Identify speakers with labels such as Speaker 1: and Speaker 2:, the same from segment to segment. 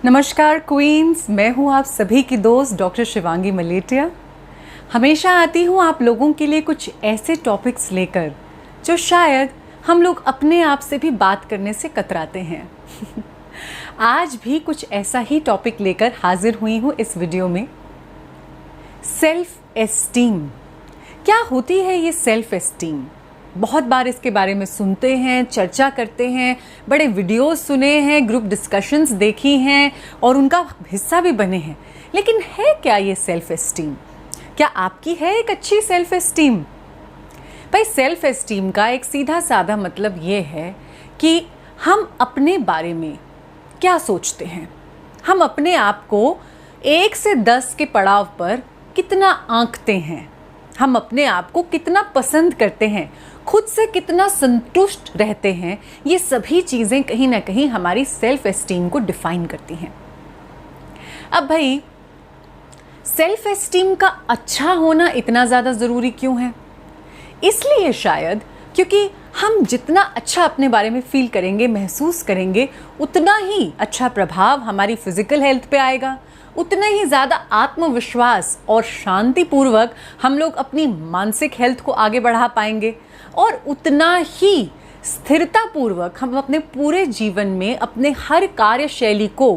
Speaker 1: नमस्कार क्वींस, मैं हूँ आप सभी की दोस्त डॉक्टर शिवांगी मलेटिया। हमेशा आती हूँ आप लोगों के लिए कुछ ऐसे टॉपिक्स लेकर जो शायद हम लोग अपने आप से भी बात करने से कतराते हैं। आज भी कुछ ऐसा ही टॉपिक लेकर हाजिर हुई हूँ इस वीडियो में। सेल्फ एस्टीम, क्या होती है ये सेल्फ एस्टीम? बहुत बार इसके बारे में सुनते हैं, चर्चा करते हैं, बड़े वीडियोस सुने हैं, ग्रुप डिस्कशंस देखी हैं और उनका हिस्सा भी बने हैं। लेकिन है क्या ये सेल्फ एस्टीम? क्या आपकी है एक अच्छी सेल्फ एस्टीम? भाई, सेल्फ एस्टीम का एक सीधा साधा मतलब ये है कि हम अपने बारे में क्या सोचते हैं, हम अपने आप को 1 से 10 के पड़ाव पर कितना आंकते हैं, हम अपने आप को कितना पसंद करते हैं, खुद से कितना संतुष्ट रहते हैं। ये सभी चीज़ें कहीं ना कहीं हमारी सेल्फ एस्टीम को डिफाइन करती हैं। अब भाई, सेल्फ एस्टीम का अच्छा होना इतना ज़्यादा ज़रूरी क्यों है? इसलिए शायद क्योंकि हम जितना अच्छा अपने बारे में फील करेंगे, महसूस करेंगे, उतना ही अच्छा प्रभाव हमारी फिजिकल हेल्थ पे आएगा, उतना ही ज़्यादा आत्मविश्वास और शांतिपूर्वक हम लोग अपनी मानसिक हेल्थ को आगे बढ़ा पाएंगे और उतना ही स्थिरतापूर्वक हम अपने पूरे जीवन में अपने हर कार्यशैली को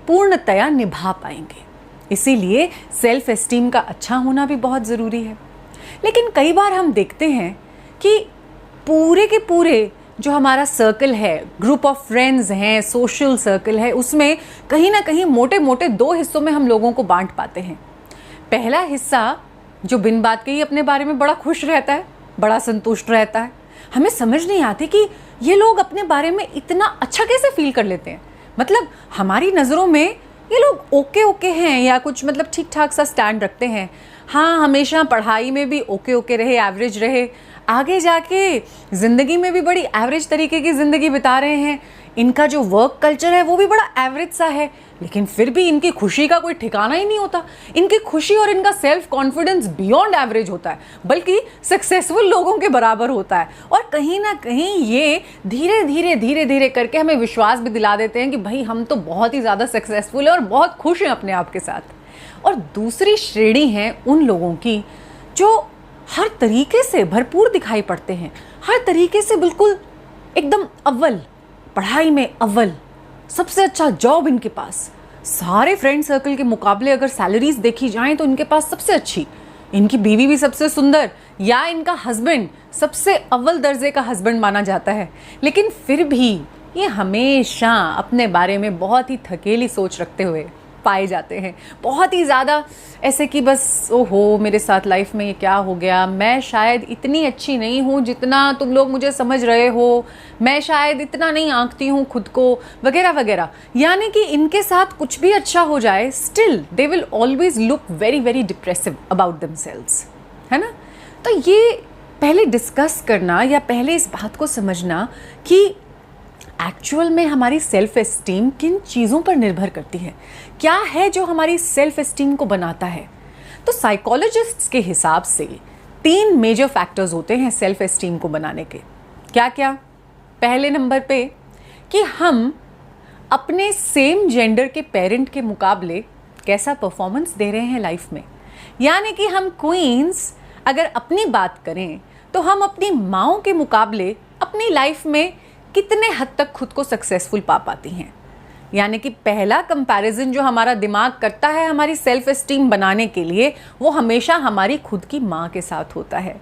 Speaker 1: पूर्णतया निभा पाएंगे। इसीलिए सेल्फ एस्टीम का अच्छा होना भी बहुत ज़रूरी है। लेकिन कई बार हम देखते हैं कि पूरे के पूरे जो हमारा सर्कल है, ग्रुप ऑफ फ्रेंड्स हैं, सोशल सर्कल है, उसमें कहीं ना कहीं मोटे मोटे 2 हिस्सों में हम लोगों को बांट पाते हैं। पहला हिस्सा जो बिन बात के ही अपने बारे में बड़ा खुश रहता है, बड़ा संतुष्ट रहता है। हमें समझ नहीं आती कि ये लोग अपने बारे में इतना अच्छा कैसे फील कर लेते हैं। मतलब हमारी नज़रों में ये लोग ओके ओके हैं या कुछ मतलब ठीक ठाक सा स्टैंड रखते हैं। हाँ, हमेशा पढ़ाई में भी ओके ओके रहे, एवरेज रहे, आगे जाके ज़िंदगी में भी बड़ी एवरेज तरीके की ज़िंदगी बिता रहे हैं। इनका जो वर्क कल्चर है वो भी बड़ा एवरेज सा है, लेकिन फिर भी इनकी खुशी का कोई ठिकाना ही नहीं होता। इनकी खुशी और इनका सेल्फ कॉन्फिडेंस बियॉन्ड एवरेज होता है, बल्कि सक्सेसफुल लोगों के बराबर होता है। और कहीं ना कहीं ये धीरे धीरे करके हमें विश्वास भी दिला देते हैं कि भाई हम तो बहुत ही ज़्यादा सक्सेसफुल हैं और बहुत खुश हैं अपने आप के साथ। और दूसरी श्रेणी है उन लोगों की जो हर तरीके से भरपूर दिखाई पड़ते हैं, हर तरीके से बिल्कुल एकदम अव्वल, पढ़ाई में अव्वल, सबसे अच्छा जॉब इनके पास, सारे फ्रेंड सर्कल के मुकाबले अगर सैलरीज देखी जाएं तो इनके पास सबसे अच्छी, इनकी बीवी भी सबसे सुंदर या इनका हस्बैंड सबसे अव्वल दर्जे का हस्बैंड माना जाता है। लेकिन फिर भी ये हमेशा अपने बारे में बहुत ही थकेली सोच रखते हुए पाए जाते हैं। बहुत ही ज़्यादा ऐसे कि बस ओहो, मेरे साथ लाइफ में ये क्या हो गया, मैं शायद इतनी अच्छी नहीं हूँ जितना तुम लोग मुझे समझ रहे हो, मैं शायद इतना नहीं आंकती हूँ खुद को, वगैरह वगैरह। यानी कि इनके साथ कुछ भी अच्छा हो जाए, still they will always look very very depressive about themselves, है ना? तो ये पहले डिस्कस करना या पहले इस बात को समझना कि एक्चुअल में हमारी सेल्फ एस्टीम किन चीज़ों पर निर्भर करती है, क्या है जो हमारी सेल्फ एस्टीम को बनाता है। तो साइकोलॉजिस्ट्स के हिसाब से 3 मेजर फैक्टर्स होते हैं सेल्फ एस्टीम को बनाने के। क्या क्या? पहले नंबर पे कि हम अपने सेम जेंडर के पेरेंट के मुकाबले कैसा परफॉर्मेंस दे रहे हैं लाइफ में। यानी कि हम क्वींस अगर अपनी बात करें तो हम अपनी माँओं के मुकाबले अपनी लाइफ में कितने हद तक खुद को सक्सेसफुल पा पाती हैं। यानी कि पहला कंपैरिजन जो हमारा दिमाग करता है हमारी सेल्फ एस्टीम बनाने के लिए, वो हमेशा हमारी खुद की माँ के साथ होता है।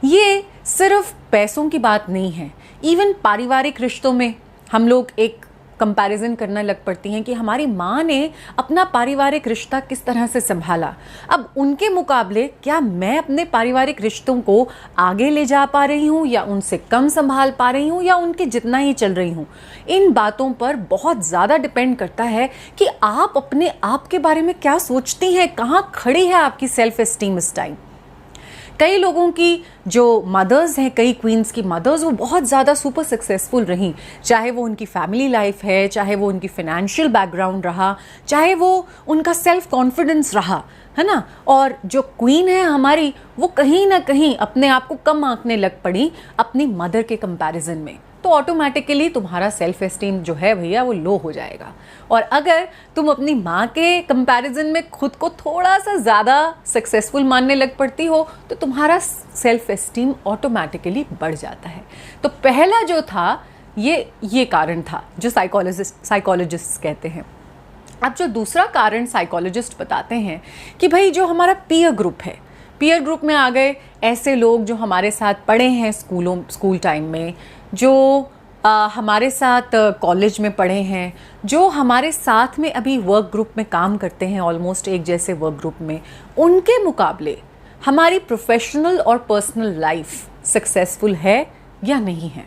Speaker 1: ये सिर्फ पैसों की बात नहीं है, इवन पारिवारिक रिश्तों में हम लोग एक कंपैरिजन करने लग पड़ती हैं कि हमारी माँ ने अपना पारिवारिक रिश्ता किस तरह से संभाला, अब उनके मुकाबले क्या मैं अपने पारिवारिक रिश्तों को आगे ले जा पा रही हूँ या उनसे कम संभाल पा रही हूँ या उनके जितना ही चल रही हूँ। इन बातों पर बहुत ज़्यादा डिपेंड करता है कि आप अपने आप के बारे में क्या सोचती हैं, कहाँ खड़ी है आपकी सेल्फ एस्टीम इस टाइम। कई लोगों की जो मदर्स हैं, कई क्वींस की मदर्स, वो बहुत ज़्यादा सुपर सक्सेसफुल रहीं, चाहे वो उनकी फैमिली लाइफ है, चाहे वो उनकी फाइनेंशियल बैकग्राउंड रहा, चाहे वो उनका सेल्फ कॉन्फिडेंस रहा, है ना। और जो क्वीन है हमारी, वो कहीं ना कहीं अपने आप को कम आंकने लग पड़ी अपनी मदर के कंपैरिजन में। तो तो ऑटोमेटिकली तुम्हारा सेल्फ एस्टीम जो है भैया वो लो हो जाएगा। और अगर तुम अपनी माँ के कंपैरिजन में खुद को थोड़ा सा ज़्यादा सक्सेसफुल मानने लग पड़ती हो तो तुम्हारा सेल्फ एस्टीम ऑटोमेटिकली बढ़ जाता है। तो पहला जो था ये कारण था जो साइकोलॉजिस्ट कहते हैं। अब जो दूसरा कारण साइकोलॉजिस्ट बताते हैं कि भाई जो हमारा पीयर ग्रुप है, पीयर ग्रुप में आ गए ऐसे लोग जो हमारे साथ पढ़े हैं स्कूल टाइम में, जो हमारे साथ कॉलेज में पढ़े हैं, जो हमारे साथ में अभी वर्क ग्रुप में काम करते हैं, ऑलमोस्ट एक जैसे वर्क ग्रुप में, उनके मुकाबले हमारी प्रोफेशनल और पर्सनल लाइफ सक्सेसफुल है या नहीं है।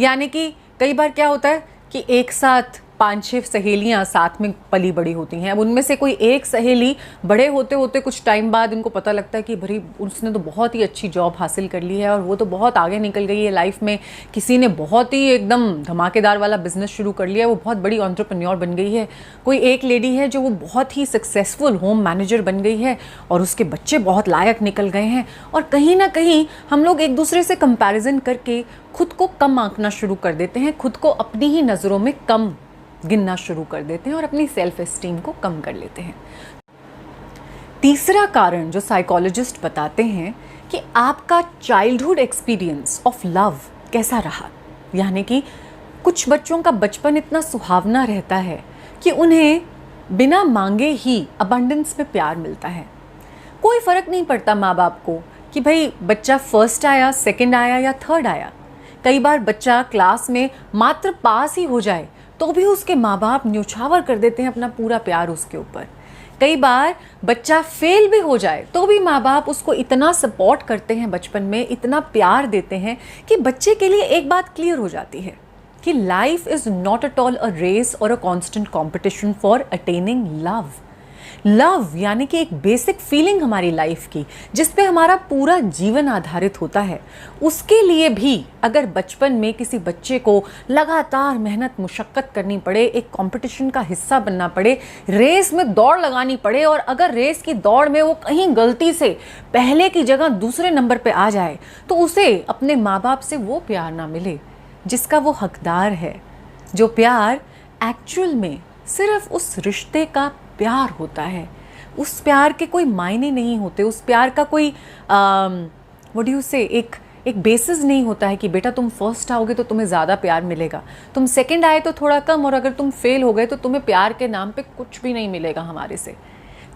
Speaker 1: यानी कि कई बार क्या होता है कि एक साथ 5-6 सहेलियां साथ में पली बड़ी होती हैं। अब उनमें से कोई एक सहेली बड़े होते होते कुछ टाइम बाद उनको पता लगता है कि भाई उसने तो बहुत ही अच्छी जॉब हासिल कर ली है और वो तो बहुत आगे निकल गई है लाइफ में, किसी ने बहुत ही एकदम धमाकेदार वाला बिजनेस शुरू कर लिया है, वो बहुत बड़ी एंटरप्रेन्योर बन गई है। कोई एक लेडी है जो वो बहुत ही सक्सेसफुल होम मैनेजर बन गई है और उसके बच्चे बहुत लायक निकल गए हैं। और कहीं ना कहीं हम लोग एक दूसरे से कंपैरिजन करके खुद को कम आंकना शुरू कर देते हैं, खुद को अपनी ही नज़रों में कम गिनना शुरू कर देते हैं और अपनी सेल्फ एस्टीम को कम कर लेते हैं। तीसरा कारण जो साइकोलॉजिस्ट बताते हैं कि आपका चाइल्डहुड एक्सपीरियंस ऑफ लव कैसा रहा। यानी कि कुछ बच्चों का बचपन इतना सुहावना रहता है कि उन्हें बिना मांगे ही अबंडेंस में प्यार मिलता है। कोई फ़र्क नहीं पड़ता माँ बाप को कि भाई बच्चा फर्स्ट आया, सेकंड आया या थर्ड आया। कई बार बच्चा क्लास में मात्र पास ही हो जाए तो भी उसके माँ बाप न्योछावर कर देते हैं अपना पूरा प्यार उसके ऊपर। कई बार बच्चा फेल भी हो जाए तो भी माँ बाप उसको इतना सपोर्ट करते हैं, बचपन में इतना प्यार देते हैं कि बच्चे के लिए एक बात क्लियर हो जाती है कि life is not at all a race और a constant competition for attaining love. Love यानी कि एक बेसिक फीलिंग हमारी लाइफ की जिस पे हमारा पूरा जीवन आधारित होता है, उसके लिए भी अगर बचपन में किसी बच्चे को लगातार मेहनत मुशक्क़त करनी पड़े, एक कंपटीशन का हिस्सा बनना पड़े, रेस में दौड़ लगानी पड़े और अगर रेस की दौड़ में वो कहीं गलती से पहले की जगह दूसरे नंबर पे आ जाए तो उसे अपने माँ बाप से वो प्यार ना मिले जिसका वो हकदार है, जो प्यार एक्चुअल में सिर्फ उस रिश्ते का प्यार होता है। उस प्यार के कोई मायने नहीं होते, उस प्यार का कोई व्हाट डू यू से एक बेसिस नहीं होता है कि बेटा तुम फर्स्ट आओगे तो तुम्हें ज़्यादा प्यार मिलेगा, तुम सेकंड आए तो थोड़ा कम, और अगर तुम फेल हो गए तो तुम्हें प्यार के नाम पे कुछ भी नहीं मिलेगा हमारे से।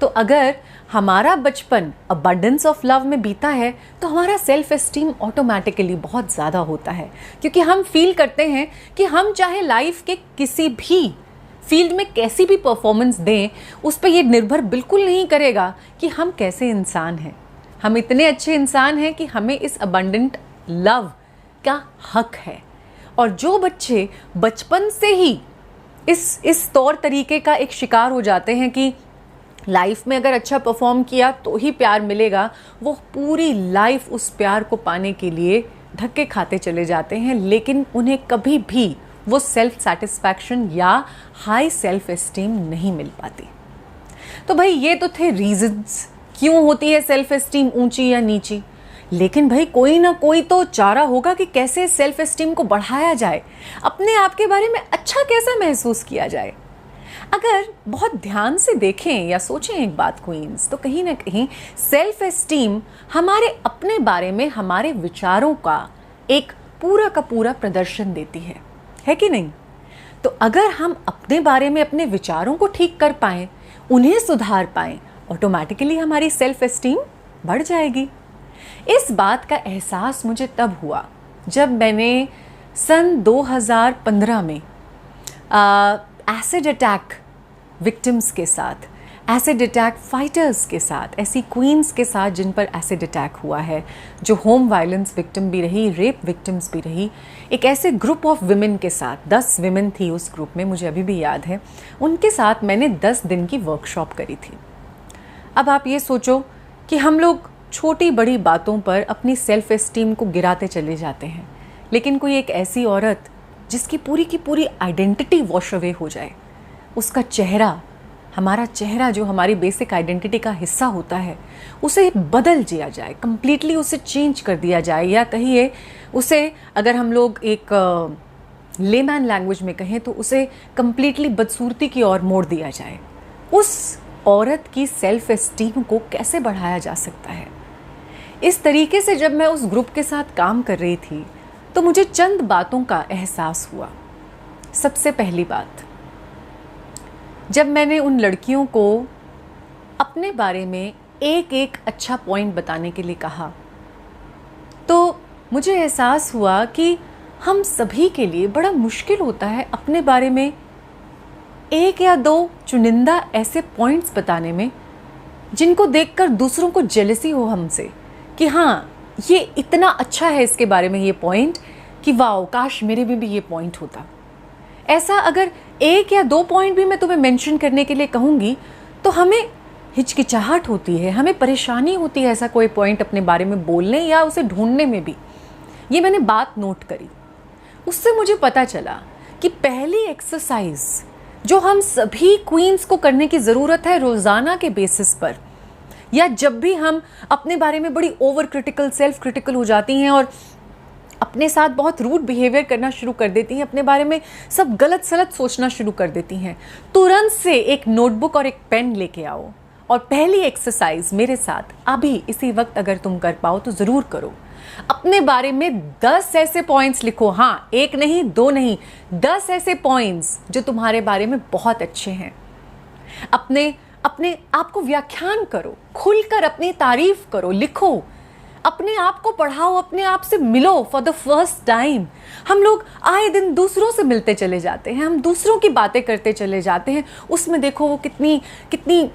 Speaker 1: तो अगर हमारा बचपन अबंडेंस ऑफ लव में बीता है तो हमारा सेल्फ एस्टीम ऑटोमेटिकली बहुत ज़्यादा होता है, क्योंकि हम फील करते हैं कि हम चाहे लाइफ के किसी भी फील्ड में कैसी भी परफॉर्मेंस दें, उस पर यह निर्भर बिल्कुल नहीं करेगा कि हम कैसे इंसान हैं। हम इतने अच्छे इंसान हैं कि हमें इस अबंडेंट लव का हक है। और जो बच्चे बचपन से ही इस तौर तरीके का एक शिकार हो जाते हैं कि लाइफ में अगर अच्छा परफॉर्म किया तो ही प्यार मिलेगा, वो पूरी लाइफ उस प्यार को पाने के लिए धक्के खाते चले जाते हैं, लेकिन उन्हें कभी भी वो सेल्फ सेटिस्फैक्शन या हाई सेल्फ एस्टीम नहीं मिल पाती। तो भाई ये तो थे रीजंस क्यों होती है सेल्फ एस्टीम ऊंची या नीची, लेकिन भाई कोई ना कोई तो चारा होगा कि कैसे सेल्फ एस्टीम को बढ़ाया जाए, अपने आप के बारे में अच्छा कैसा महसूस किया जाए। अगर बहुत ध्यान से देखें या सोचें एक बात क्वींस, तो कहीं ना कहीं सेल्फ एस्टीम हमारे अपने बारे में हमारे विचारों का एक पूरा का पूरा प्रदर्शन देती है कि नहीं? तो अगर हम अपने बारे में अपने विचारों को ठीक कर पाएं, उन्हें सुधार पाएं, ऑटोमेटिकली हमारी सेल्फ एस्टीम बढ़ जाएगी। इस बात का एहसास मुझे तब हुआ जब मैंने सन 2015 में एसिड अटैक विक्टिम्स के साथ, एसिड अटैक फाइटर्स के साथ, ऐसी क्वींस के साथ जिन पर एसिड अटैक हुआ है, जो होम वायलेंस विक्टिम भी रही, रेप विक्टिम्स भी रही, एक ऐसे ग्रुप ऑफ विमेन के साथ, 10 विमेन थी उस ग्रुप में, मुझे अभी भी याद है, उनके साथ मैंने 10 दिन की वर्कशॉप करी थी। अब आप ये सोचो कि हम लोग छोटी बड़ी बातों पर अपनी सेल्फ एस्टीम को गिराते चले जाते हैं, लेकिन कोई एक ऐसी औरत जिसकी पूरी की पूरी आइडेंटिटी वॉश अवे हो जाए, उसका चेहरा हमारा चेहरा जो हमारी बेसिक आइडेंटिटी का हिस्सा होता है उसे बदल दिया जाए, कम्प्लीटली उसे चेंज कर दिया जाए, या कहिए उसे अगर हम लोग एक लेमैन लैंग्वेज में कहें तो उसे कम्प्लीटली बदसूरती की ओर मोड़ दिया जाए। उस औरत की सेल्फ एस्टीम को कैसे बढ़ाया जा सकता है? इस तरीके से जब मैं उस ग्रुप के साथ काम कर रही थी तो मुझे चंद बातों का एहसास हुआ। सबसे पहली बात, जब मैंने उन लड़कियों को अपने बारे में एक एक अच्छा पॉइंट बताने के लिए कहा तो मुझे एहसास हुआ कि हम सभी के लिए बड़ा मुश्किल होता है अपने बारे में एक या दो चुनिंदा ऐसे पॉइंट्स बताने में जिनको देखकर दूसरों को जेलसी हो हमसे कि हाँ, ये इतना अच्छा है इसके बारे में ये पॉइंट कि वाओ, काश मेरे में भी ये पॉइंट होता। ऐसा अगर एक या दो पॉइंट भी मैं तुम्हें मेंशन करने के लिए कहूँगी तो हमें हिचकिचाहट होती है, हमें परेशानी होती है ऐसा कोई पॉइंट अपने बारे में बोलने या उसे ढूंढने में भी। ये मैंने बात नोट करी, उससे मुझे पता चला कि पहली एक्सरसाइज जो हम सभी क्वींस को करने की ज़रूरत है रोज़ाना के बेसिस पर, या जब भी हम अपने बारे में बड़ी ओवर क्रिटिकल, सेल्फ क्रिटिकल हो जाती हैं और अपने साथ बहुत रूड बिहेवियर करना शुरू कर देती हैं, अपने बारे में सब गलत सलत सोचना शुरू कर देती हैं, तुरंत से एक नोटबुक और एक पेन लेके आओ और पहली एक्सरसाइज मेरे साथ अभी इसी वक्त अगर तुम कर पाओ तो ज़रूर करो। अपने बारे में 10 ऐसे पॉइंट्स लिखो, हाँ, एक नहीं, दो नहीं, 10 ऐसे पॉइंट्स जो तुम्हारे बारे में बहुत अच्छे हैं। अपने आप को व्याख्यान करो, खुलकर अपनी तारीफ करो, लिखो, अपने आप को पढ़ाओ, अपने आप से मिलो फॉर द फर्स्ट टाइम। हम लोग आए दिन दूसरों से मिलते चले जाते हैं, हम दूसरों की बातें करते चले जाते हैं। उसमें देखो वो कितनी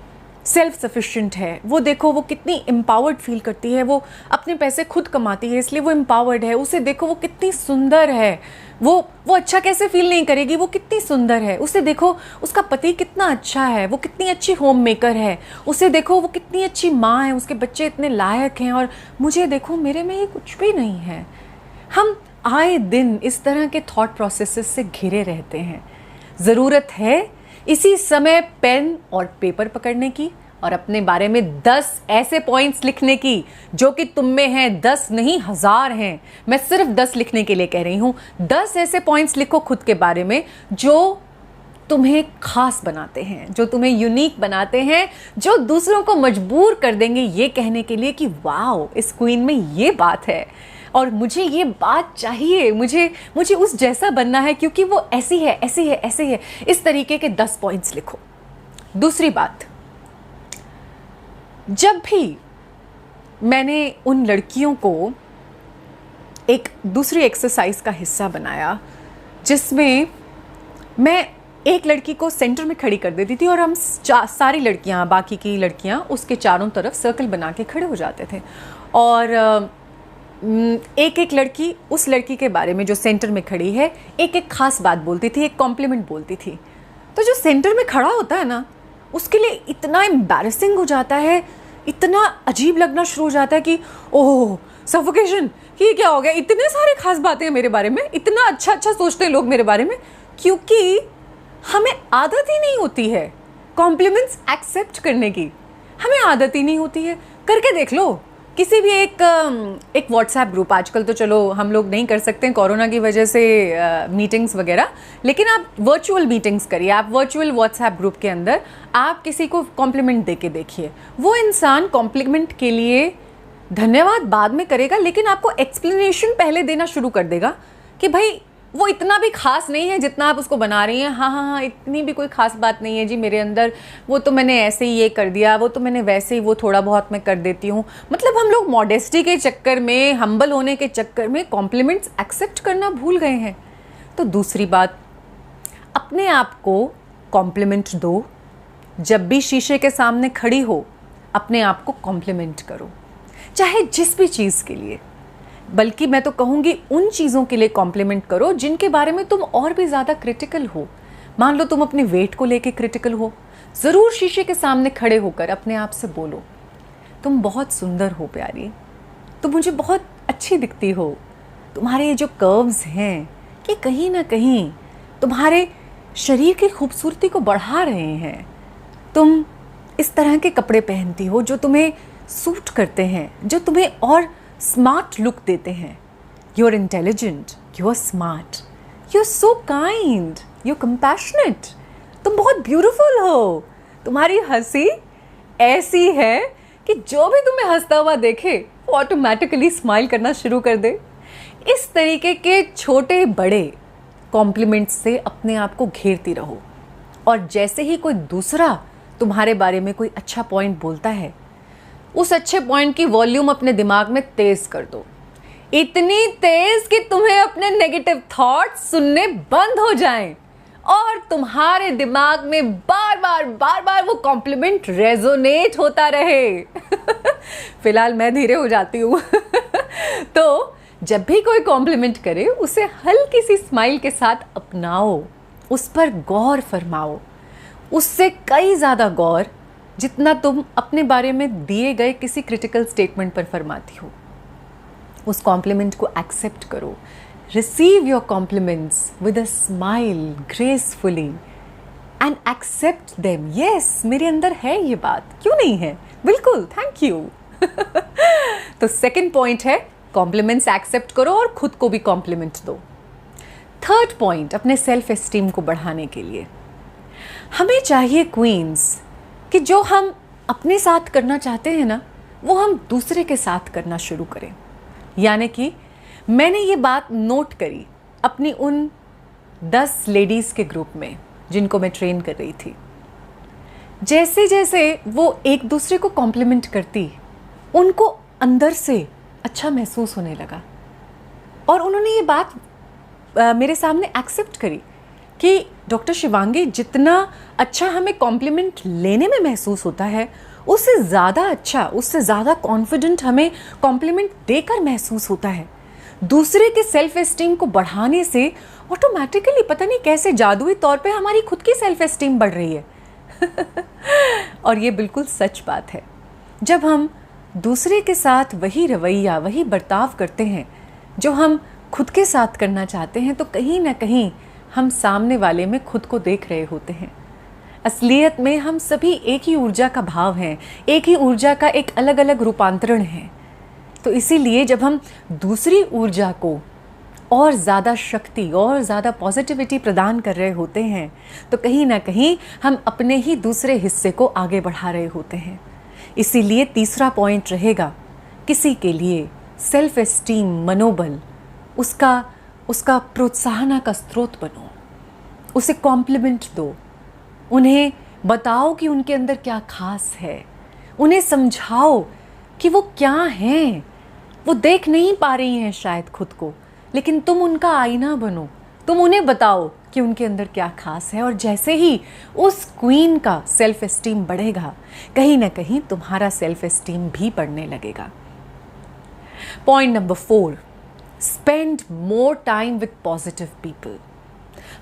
Speaker 1: सेल्फ सफिशिएंट है, वो देखो वो कितनी एम्पावर्ड फील करती है, वो अपने पैसे खुद कमाती है इसलिए वो एम्पावर्ड है। उसे देखो वो कितनी सुंदर है, वो अच्छा कैसे फील नहीं करेगी, वो कितनी सुंदर है। उसे देखो उसका पति कितना अच्छा है, वो कितनी अच्छी होम मेकर है। उसे देखो वो कितनी अच्छी माँ है, उसके बच्चे इतने लायक हैं, और मुझे देखो मेरे में ये कुछ भी नहीं है। हम आए दिन इस तरह के थॉट प्रोसेसेस से घिरे रहते हैं। ज़रूरत है इसी समय पेन और पेपर पकड़ने की और अपने बारे में 10 ऐसे पॉइंट्स लिखने की जो कि तुम में हैं, 10 नहीं 1000 हैं। मैं सिर्फ 10 लिखने के लिए कह रही हूँ। 10 ऐसे पॉइंट्स लिखो खुद के बारे में जो तुम्हें खास बनाते हैं, जो तुम्हें यूनिक बनाते हैं, जो दूसरों को मजबूर कर देंगे ये कहने के लिए कि वाओ, इस क्वीन में ये बात है और मुझे ये बात चाहिए, मुझे उस जैसा बनना है क्योंकि वो ऐसी है, ऐसी है, ऐसी है। इस तरीके के 10 पॉइंट्स लिखो। दूसरी बात, जब भी मैंने उन लड़कियों को एक दूसरी एक्सरसाइज का हिस्सा बनाया जिसमें मैं एक लड़की को सेंटर में खड़ी कर देती थी और हम सारी लड़कियां, बाकी की लड़कियां उसके चारों तरफ सर्कल बना के खड़े हो जाते थे और एक एक लड़की उस लड़की के बारे में जो सेंटर में खड़ी है एक एक खास बात बोलती थी, एक कॉम्प्लीमेंट बोलती थी। तो जो सेंटर में खड़ा होता है ना, उसके लिए इतना एम्बैरेसिंग हो जाता है, इतना अजीब लगना शुरू हो जाता है कि ओह सफोकेशन, ये क्या हो गया, इतने सारे खास बातें हैं मेरे बारे में, इतना अच्छा अच्छा सोचते हैं लोग मेरे बारे में। क्योंकि हमें आदत ही नहीं होती है कॉम्प्लीमेंट्स एक्सेप्ट करने की, हमें आदत ही नहीं होती है। करके देख लो किसी भी एक व्हाट्सएप ग्रुप, आजकल तो चलो हम लोग नहीं कर सकते हैं कोरोना की वजह से मीटिंग्स वगैरह, लेकिन आप वर्चुअल मीटिंग्स करिए, आप वर्चुअल व्हाट्सएप ग्रुप के अंदर आप किसी को कॉम्प्लीमेंट दे के देखिए। वो इंसान कॉम्प्लीमेंट के लिए धन्यवाद बाद में करेगा, लेकिन आपको एक्सप्लेनेशन पहले देना शुरू कर देगा कि भाई वो इतना भी खास नहीं है जितना आप उसको बना रही हैं। हाँ, इतनी भी कोई खास बात नहीं है जी मेरे अंदर, वो तो मैंने ऐसे ही ये कर दिया, वो तो मैंने वैसे ही वो थोड़ा बहुत मैं कर देती हूँ। मतलब हम लोग मॉडेस्टी के चक्कर में, हम्बल होने के चक्कर में कॉम्प्लीमेंट्स एक्सेप्ट करना भूल गए हैं। तो दूसरी बात, अपने आप को कॉम्प्लीमेंट दो। जब भी शीशे के सामने खड़ी हो अपने आप को कॉम्प्लीमेंट करो, चाहे जिस भी चीज़ के लिए, बल्कि मैं तो कहूँगी उन चीज़ों के लिए कॉम्प्लीमेंट करो जिनके बारे में तुम और भी ज़्यादा क्रिटिकल हो। मान लो तुम अपने वेट को लेके क्रिटिकल हो, ज़रूर शीशे के सामने खड़े होकर अपने आप से बोलो, तुम बहुत सुंदर हो प्यारी, तुम मुझे बहुत अच्छी दिखती हो, तुम्हारे ये जो कर्व्स हैं ये कहीं ना कहीं तुम्हारे शरीर की खूबसूरती को बढ़ा रहे हैं, तुम इस तरह के कपड़े पहनती हो जो तुम्हें सूट करते हैं, जो तुम्हें और स्मार्ट लुक देते हैं। You are intelligent, you are smart, you are so kind, you are compassionate, तुम बहुत ब्यूटीफुल हो। तुम्हारी हंसी ऐसी है कि जो भी तुम्हें हंसता हुआ देखे वो ऑटोमेटिकली स्माइल करना शुरू कर दे। इस तरीके के छोटे बड़े कॉम्प्लीमेंट्स से अपने आप को घेरती रहो, और जैसे ही कोई दूसरा तुम्हारे बारे में कोई अच्छा पॉइंट बोलता है, उस अच्छे पॉइंट की वॉल्यूम अपने दिमाग में तेज कर दो, इतनी तेज कि तुम्हें अपने नेगेटिव थॉट्स सुनने बंद हो जाएं और तुम्हारे दिमाग में बार बार वो कॉम्प्लीमेंट रेजोनेट होता रहे। फिलहाल मैं धीरे हो जाती हूँ। तो जब भी कोई कॉम्प्लीमेंट करे उसे हल्की सी स्माइल के साथ अपनाओ, उस पर गौर फरमाओ, उससे कई ज़्यादा गौर जितना तुम अपने बारे में दिए गए किसी क्रिटिकल स्टेटमेंट पर फरमाती हो। उस कॉम्प्लीमेंट को एक्सेप्ट करो, receive your compliments with a smile gracefully and accept them. Yes, मेरे अंदर है ये बात, क्यों नहीं है, बिल्कुल, थैंक यू। तो सेकंड पॉइंट है कॉम्प्लीमेंट्स एक्सेप्ट करो और खुद को भी कॉम्प्लीमेंट दो। थर्ड पॉइंट, अपने सेल्फ एस्टीम को बढ़ाने के लिए हमें चाहिए क्वींस कि जो हम अपने साथ करना चाहते हैं ना, वो हम दूसरे के साथ करना शुरू करें। यानी कि मैंने ये बात नोट करी अपनी उन 10 लेडीज़ के ग्रुप में जिनको मैं ट्रेन कर रही थी। जैसे जैसे वो एक दूसरे को कॉम्प्लीमेंट करती, उनको अंदर से अच्छा महसूस होने लगा, और उन्होंने ये बात मेरे सामने एक्सेप्ट करी कि डॉक्टर शिवांगी, जितना अच्छा हमें कॉम्प्लीमेंट लेने में महसूस होता है, उससे ज़्यादा अच्छा, उससे ज़्यादा कॉन्फिडेंट हमें कॉम्प्लीमेंट देकर महसूस होता है। दूसरे के सेल्फ एस्टीम को बढ़ाने से ऑटोमेटिकली पता नहीं कैसे जादुई तौर पे हमारी खुद की सेल्फ एस्टीम बढ़ रही है। और ये बिल्कुल सच बात है। जब हम दूसरे के साथ वही रवैया, वही बर्ताव करते हैं जो हम खुद के साथ करना चाहते हैं, तो कहीं ना कहीं हम सामने वाले में खुद को देख रहे होते हैं। असलियत में हम सभी एक ही ऊर्जा का भाव हैं, एक ही ऊर्जा का एक अलग अलग रूपांतरण है। तो इसीलिए जब हम दूसरी ऊर्जा को और ज़्यादा शक्ति और ज़्यादा पॉजिटिविटी प्रदान कर रहे होते हैं, तो कहीं ना कहीं हम अपने ही दूसरे हिस्से को आगे बढ़ा रहे होते हैं। इसीलिए तीसरा पॉइंट रहेगा, किसी के लिए सेल्फ एस्टीम, मनोबल, उसका प्रोत्साहन का स्रोत बनो, उसे कॉम्प्लीमेंट दो, उन्हें बताओ कि उनके अंदर क्या खास है, उन्हें समझाओ कि वो क्या हैं। वो देख नहीं पा रही हैं शायद खुद को, लेकिन तुम उनका आईना बनो, तुम उन्हें बताओ कि उनके अंदर क्या खास है। और जैसे ही उस क्वीन का सेल्फ एस्टीम बढ़ेगा, कहीं ना कहीं तुम्हारा सेल्फ एस्टीम भी बढ़ने लगेगा। Point number 4, spend more time with positive people.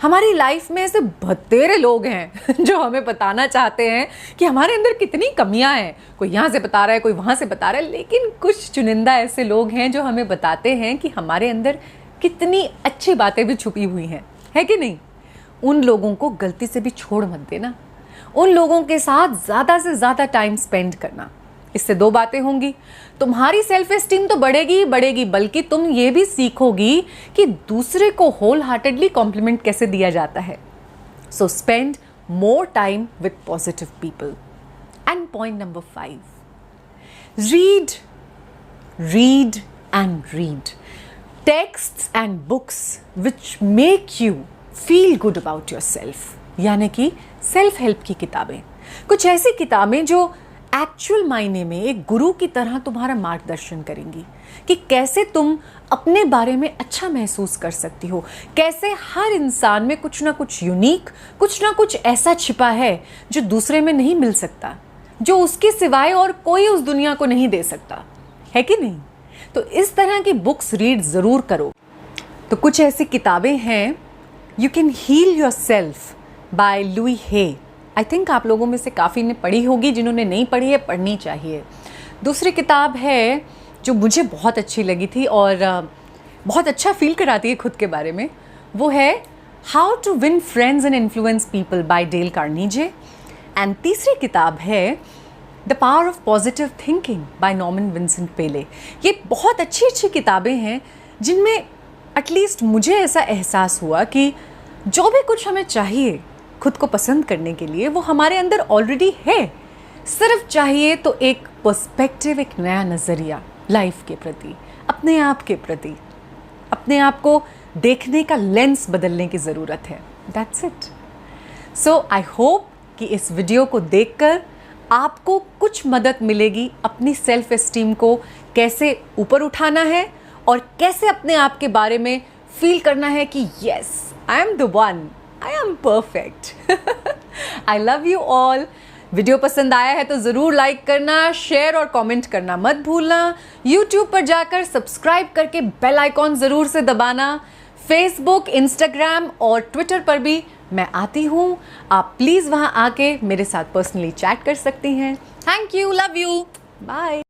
Speaker 1: हमारी लाइफ में ऐसे बतेरे लोग हैं जो हमें बताना चाहते हैं कि हमारे अंदर कितनी कमियां हैं। कोई यहाँ से बता रहा है, कोई वहाँ से बता रहा है, लेकिन कुछ चुनिंदा ऐसे लोग हैं जो हमें बताते हैं कि हमारे अंदर कितनी अच्छी बातें भी छुपी हुई हैं, है कि नहीं? उन लोगों को गलती से भी छोड़ मत देना। उन लोगों के साथ ज़्यादा से ज़्यादा टाइम स्पेंड करना। इससे 2 बातें होंगी, तुम्हारी सेल्फ एस्टीम तो बढ़ेगी ही बढ़ेगी, बल्कि तुम ये भी सीखोगी कि दूसरे को होल हार्टेडली कॉम्प्लीमेंट कैसे दिया जाता है। So spend more time with positive people. And point number 5, read and read texts and books which make you feel good about yourself. यानी कि सेल्फ हेल्प की किताबें, कुछ ऐसी किताबें जो एक्चुअल मायने में एक गुरु की तरह तुम्हारा मार्गदर्शन करेंगी कि कैसे तुम अपने बारे में अच्छा महसूस कर सकती हो, कैसे हर इंसान में कुछ ना कुछ यूनिक, कुछ ना कुछ ऐसा छिपा है जो दूसरे में नहीं मिल सकता, जो उसके सिवाय और कोई उस दुनिया को नहीं दे सकता, है कि नहीं? तो इस तरह की बुक्स रीड ज़रूर करो। तो कुछ ऐसी किताबें हैं, you can heal yourself by Louise Hay. I think आप लोगों में से काफ़ी ने पढ़ी होगी, जिन्होंने नहीं पढ़ी है पढ़नी चाहिए। दूसरी किताब है जो मुझे बहुत अच्छी लगी थी और बहुत अच्छा फील कराती है खुद के बारे में, वो है how to win friends and influence people by Dale Carnegie. And तीसरी किताब है the power of positive thinking by Norman Vincent Peale. ये बहुत अच्छी किताबें हैं जिनमें एटलीस्ट मुझे ऐसा एहसास हुआ कि जो भी कुछ हमें चाहिए खुद को पसंद करने के लिए वो हमारे अंदर ऑलरेडी है। सिर्फ चाहिए तो एक पर्सपेक्टिव, एक नया नज़रिया लाइफ के प्रति, अपने आप के प्रति, अपने आप को देखने का लेंस बदलने की ज़रूरत है। That's it. So I hope कि इस वीडियो को देखकर आपको कुछ मदद मिलेगी अपनी सेल्फ एस्टीम को कैसे ऊपर उठाना है और कैसे अपने आप के बारे में फील करना है कि yes, I am the one, I am perfect. I love you all. Video पसंद आया है तो ज़रूर लाइक करना, शेयर और कमेंट करना मत भूलना। यूट्यूब पर जाकर सब्सक्राइब करके बेल आइकॉन ज़रूर से दबाना। फेसबुक, इंस्टाग्राम और ट्विटर पर भी मैं आती हूँ, आप प्लीज़ वहाँ आके मेरे साथ पर्सनली चैट कर सकती हैं। Thank you, love you, bye.